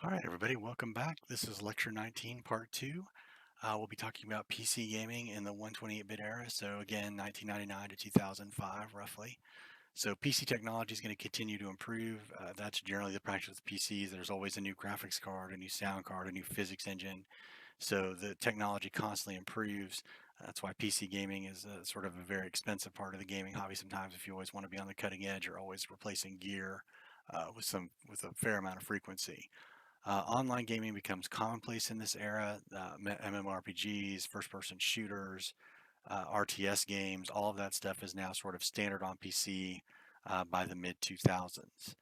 All right, everybody, welcome back. This is Lecture 19, Part 2. We'll be talking about PC gaming in the 128-bit era, so again, 1999 to 2005, roughly. So PC technology is going to continue to improve. That's generally the practice with PCs. There's always a new graphics card, a new sound card, a new physics engine. So the technology constantly improves. That's why PC gaming is sort of a very expensive part of the gaming hobby. Sometimes, if you always want to be on the cutting edge, you're always replacing gear with a fair amount of frequency. Online gaming becomes commonplace in this era. MMORPGs, first-person shooters, RTS games, all of that stuff is now sort of standard on PC by the mid 2000s.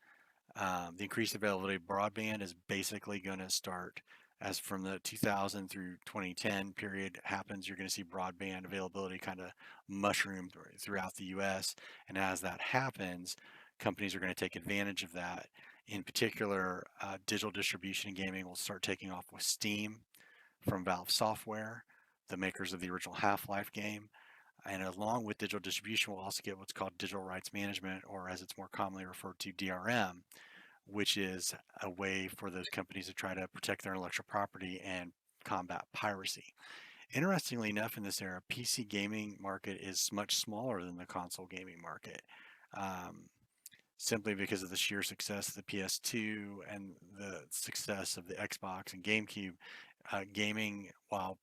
The increased availability of broadband is basically going to start as from the 2000 through 2010 period happens. You're going to see broadband availability kind of mushroom throughout the US. And as that happens, companies are going to take advantage of that. In particular, digital distribution in gaming will start taking off with Steam from Valve Software, the makers of the original Half-Life game. And along with digital distribution, we'll also get what's called digital rights management, or as it's more commonly referred to, DRM, which is a way for those companies to try to protect their intellectual property and combat piracy. Interestingly enough, in this era, PC gaming market is much smaller than the console gaming market. Um, Simply because of the sheer success of the PS2 and the success of the Xbox and GameCube. Gaming, while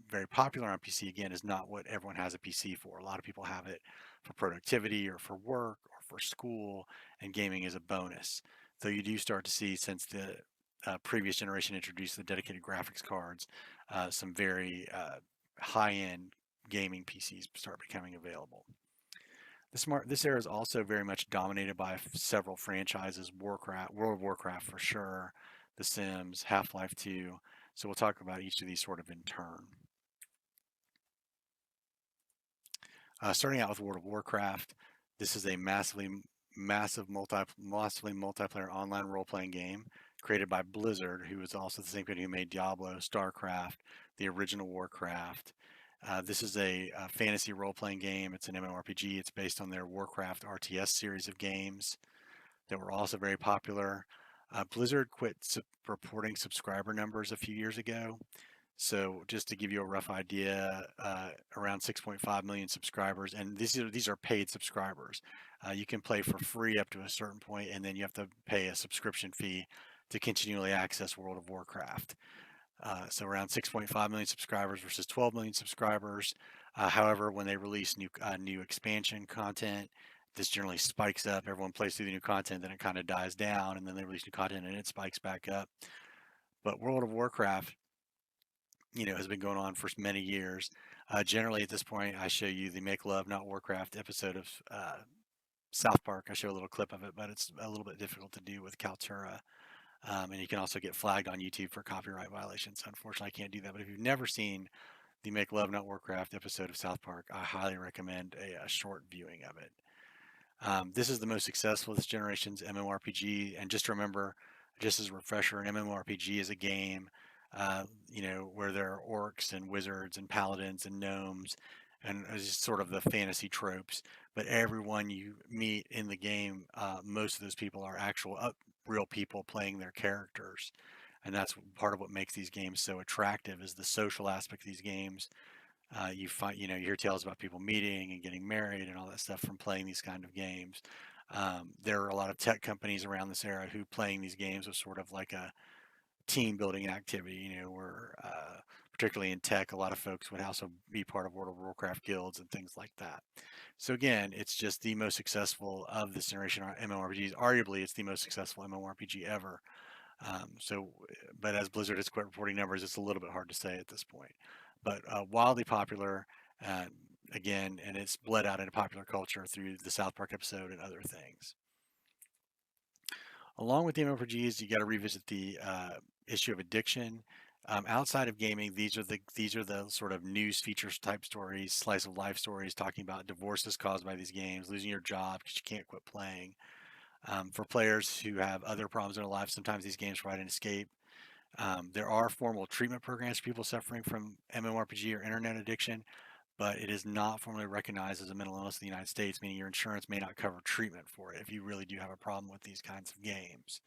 very popular on PC, again, is not what everyone has a PC for. A lot of people have it for productivity or for work or for school, and gaming is a bonus. Though you do start to see, since the previous generation introduced the dedicated graphics cards, some very high-end gaming PCs start becoming available. This era is also very much dominated by several franchises: Warcraft, World of Warcraft for sure, The Sims, Half-Life 2. So we'll talk about each of these sort of in turn. Starting out with World of Warcraft, this is a massively multiplayer online role-playing game created by Blizzard, who is also the same company who made Diablo, StarCraft, the original Warcraft. This is a fantasy role-playing game. It's an MMORPG. It's based on their Warcraft RTS series of games that were also very popular. Blizzard quit reporting subscriber numbers a few years ago. So just to give you a rough idea, around 6.5 million subscribers, and these are paid subscribers. You can play for free up to a certain point, and then you have to pay a subscription fee to continually access World of Warcraft. So around 6.5 million subscribers versus 12 million subscribers. However, when they release new expansion content, this generally spikes up. Everyone plays through the new content, then it kind of dies down, and then they release new content and it spikes back up. But World of Warcraft, has been going on for many years. Generally, at this point, I show you the Make Love Not Warcraft episode of South Park. I show a little clip of it, but it's a little bit difficult to do with Kaltura. And you can also get flagged on YouTube for copyright violations. So unfortunately, I can't do that. But if you've never seen the Make Love Not Warcraft episode of South Park, I highly recommend a short viewing of it. This is the most successful of this generation's MMORPG. And just remember, just as a refresher, an MMORPG is a game, where there are orcs and wizards and paladins and gnomes and just sort of the fantasy tropes. But everyone you meet in the game, most of those people are actual real people playing their characters. And that's part of what makes these games so attractive is the social aspect of these games. You hear tales about people meeting and getting married and all that stuff from playing these kind of games. There are a lot of tech companies around this era who playing these games was sort of like a team building activity, where particularly in tech, a lot of folks would also be part of World of Warcraft guilds and things like that. So again, it's just the most successful of this generation of MMORPGs. Arguably, it's the most successful MMORPG ever. But as Blizzard has quit reporting numbers, it's a little bit hard to say at this point. But wildly popular, uh, again, and it's bled out into popular culture through the South Park episode and other things. Along with the MMORPGs, you got to revisit the issue of addiction. Outside of gaming, these are the sort of news features type stories, slice of life stories, talking about divorces caused by these games, losing your job because you can't quit playing. For players who have other problems in their life, sometimes these games provide an escape. There are formal treatment programs for people suffering from MMORPG or internet addiction, but it is not formally recognized as a mental illness in the United States, meaning your insurance may not cover treatment for it if you really do have a problem with these kinds of games.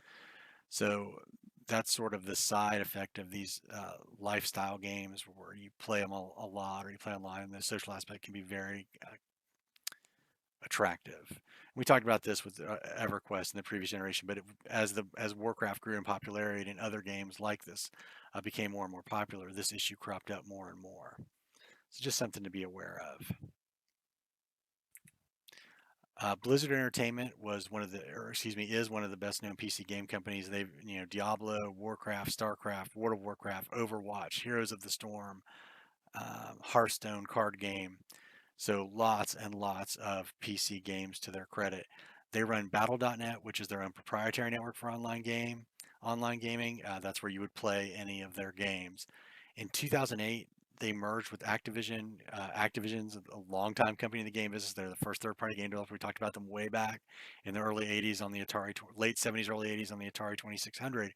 So that's sort of the side effect of these lifestyle games where you play them a lot or you play online, and the social aspect can be very attractive. We talked about this with EverQuest in the previous generation, but as Warcraft grew in popularity and other games like this became more and more popular, this issue cropped up more and more. It's just something to be aware of. Blizzard Entertainment was one of the, or excuse me, is one of the best known PC game companies. They've, Diablo, Warcraft, StarCraft, World of Warcraft, Overwatch, Heroes of the Storm, Hearthstone card game. So lots and lots of PC games to their credit. They run Battle.net, which is their own proprietary network for online gaming. That's where you would play any of their games. In 2008, they merged with Activision. Activision's a longtime company in the game business. They're the first third-party game developer. We talked about them way back in the early 80s on the late 70s, early 80s on the Atari 2600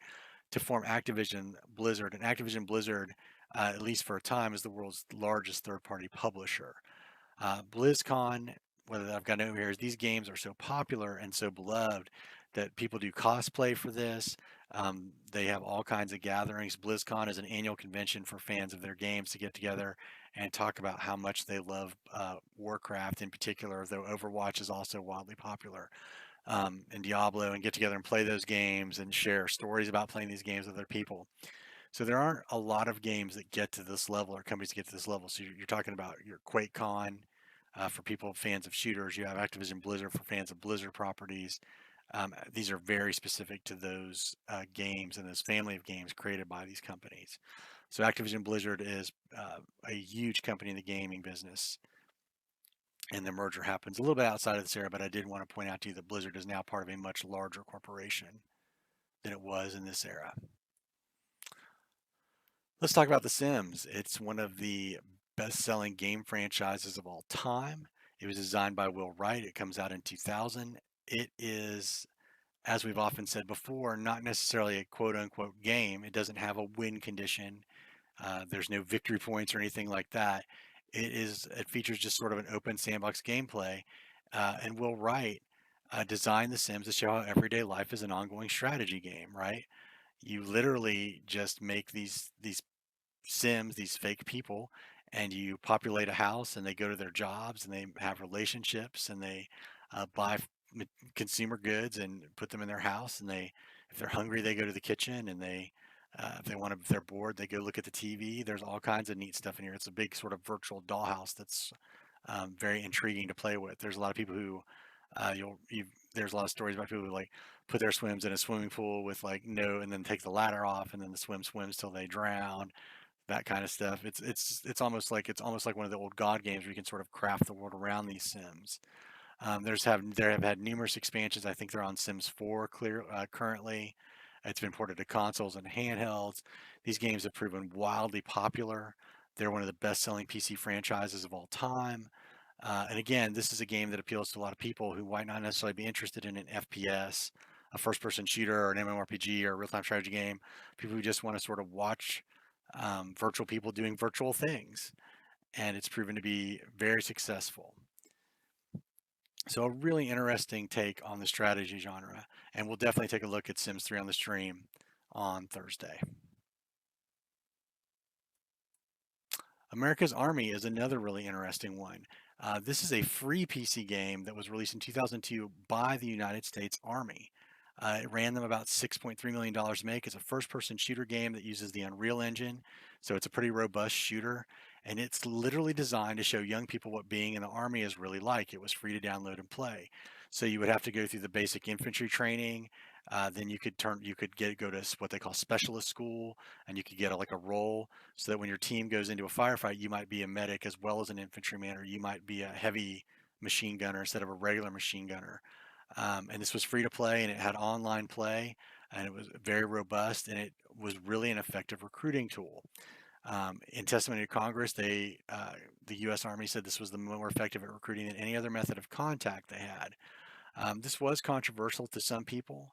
to form Activision Blizzard. And Activision Blizzard, at least for a time, is the world's largest third-party publisher. BlizzCon, what I've got over here is these games are so popular and so beloved that people do cosplay for this. They have all kinds of gatherings. BlizzCon is an annual convention for fans of their games to get together and talk about how much they love Warcraft in particular, though Overwatch is also wildly popular, and Diablo, and get together and play those games and share stories about playing these games with other people. So there aren't a lot of games that get to this level or companies that get to this level. So you're talking about your QuakeCon for people fans of shooters. You have Activision Blizzard for fans of Blizzard properties. These are very specific to those games and this family of games created by these companies. So Activision Blizzard is a huge company in the gaming business, and the merger happens a little bit outside of this area, but I did want to point out to you that Blizzard is now part of a much larger corporation than it was in this era. Let's talk about The Sims. It's one of the best-selling game franchises of all time. It was designed by Will Wright. It comes out in 2000. It is, as we've often said before, not necessarily a quote-unquote game. It doesn't have a win condition. There's no victory points or anything like that. It features just sort of an open sandbox gameplay. And Will Wright designed The Sims to show how everyday life is an ongoing strategy game, right? You literally just make these Sims, these fake people, and you populate a house, and they go to their jobs, and they have relationships, and they buy consumer goods and put them in their house, and if they're hungry, they go to the kitchen, and if they're bored, they go look at the TV. There's all kinds of neat stuff in here. It's a big sort of virtual dollhouse that's very intriguing to play with. There's a lot of people who there's a lot of stories about people who like put their swims in a swimming pool with like no, and then take the ladder off, and then the swim swims till they drown, that kind of stuff. It's almost like one of the old God games where you can sort of craft the world around these Sims. There have had numerous expansions. I think they're on Sims 4 currently. It's been ported to consoles and handhelds. These games have proven wildly popular. They're one of the best-selling PC franchises of all time. And again, this is a game that appeals to a lot of people who might not necessarily be interested in an FPS, a first-person shooter, or an MMORPG, or a real-time strategy game. People who just want to sort of watch virtual people doing virtual things, and it's proven to be very successful. So a really interesting take on the strategy genre, and we'll definitely take a look at Sims 3 on the stream on Thursday. America's Army is another really interesting one. This is a free PC game that was released in 2002 by the United States Army. It ran them about $6.3 million to make. It's a first-person shooter game that uses the Unreal Engine, so it's a pretty robust shooter, and it's literally designed to show young people what being in the Army is really like. It was free to download and play. So you would have to go through the basic infantry training, then you could go to what they call specialist school, and you could get like a role so that when your team goes into a firefight, you might be a medic as well as an infantryman, or you might be a heavy machine gunner instead of a regular machine gunner. And this was free to play, and it had online play, and it was very robust, and it was really an effective recruiting tool. In testimony to Congress, the U.S. Army said this was the more effective at recruiting than any other method of contact they had. This was controversial to some people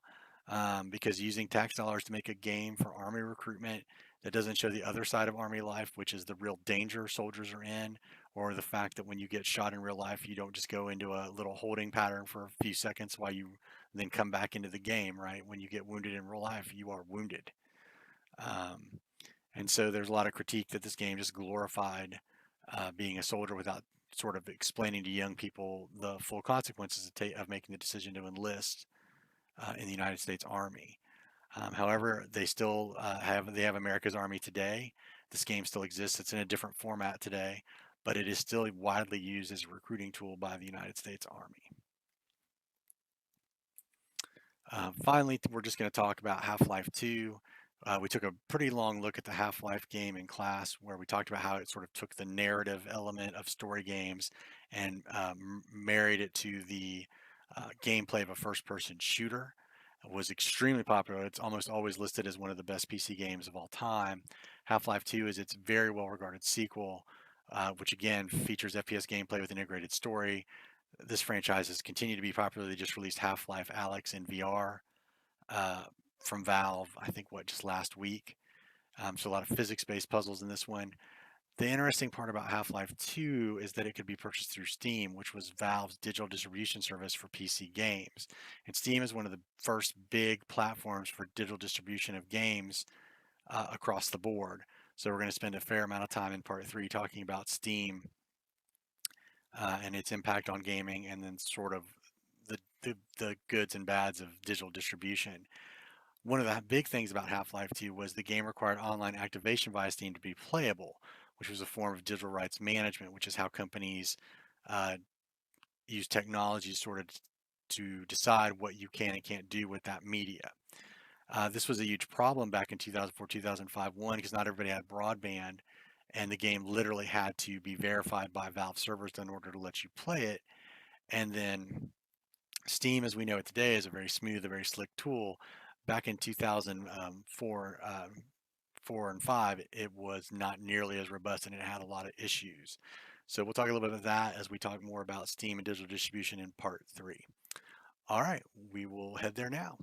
because using tax dollars to make a game for Army recruitment that doesn't show the other side of Army life, which is the real danger soldiers are in, or the fact that when you get shot in real life, you don't just go into a little holding pattern for a few seconds while you then come back into the game, right? When you get wounded in real life, you are wounded. Um, and so there's a lot of critique that this game just glorified being a soldier without sort of explaining to young people the full consequences of making the decision to enlist in the United States Army. However, they have America's Army today. This game still exists. It's in a different format today, but it is still widely used as a recruiting tool by the United States Army. Finally, we're just going to talk about Half-Life 2. We took a pretty long look at the Half-Life game in class where we talked about how it sort of took the narrative element of story games and married it to the gameplay of a first-person shooter. It was extremely popular. It's almost always listed as one of the best PC games of all time. Half-Life 2 is its very well-regarded sequel, which again features FPS gameplay with an integrated story. This franchise has continued to be popular. They just released Half-Life Alyx in VR uh, from Valve, I think, just last week. So a lot of physics-based puzzles in this one. The interesting part about Half-Life 2 is that it could be purchased through Steam, which was Valve's digital distribution service for PC games. And Steam is one of the first big platforms for digital distribution of games across the board. So we're going to spend a fair amount of time in part 3 talking about Steam and its impact on gaming, and then sort of the goods and bads of digital distribution. One of the big things about Half-Life 2 was the game required online activation via Steam to be playable, which was a form of digital rights management, which is how companies uh, use technology sort of to decide what you can and can't do with that media. This was a huge problem back in 2004, 2005, one, because not everybody had broadband, and the game literally had to be verified by Valve servers in order to let you play it. And then Steam, as we know it today, is a very smooth, a very slick tool. Back in 2004, 4 and 5, it was not nearly as robust and it had a lot of issues. So we'll talk a little bit about that as we talk more about Steam and digital distribution in part 3. All right, we will head there now.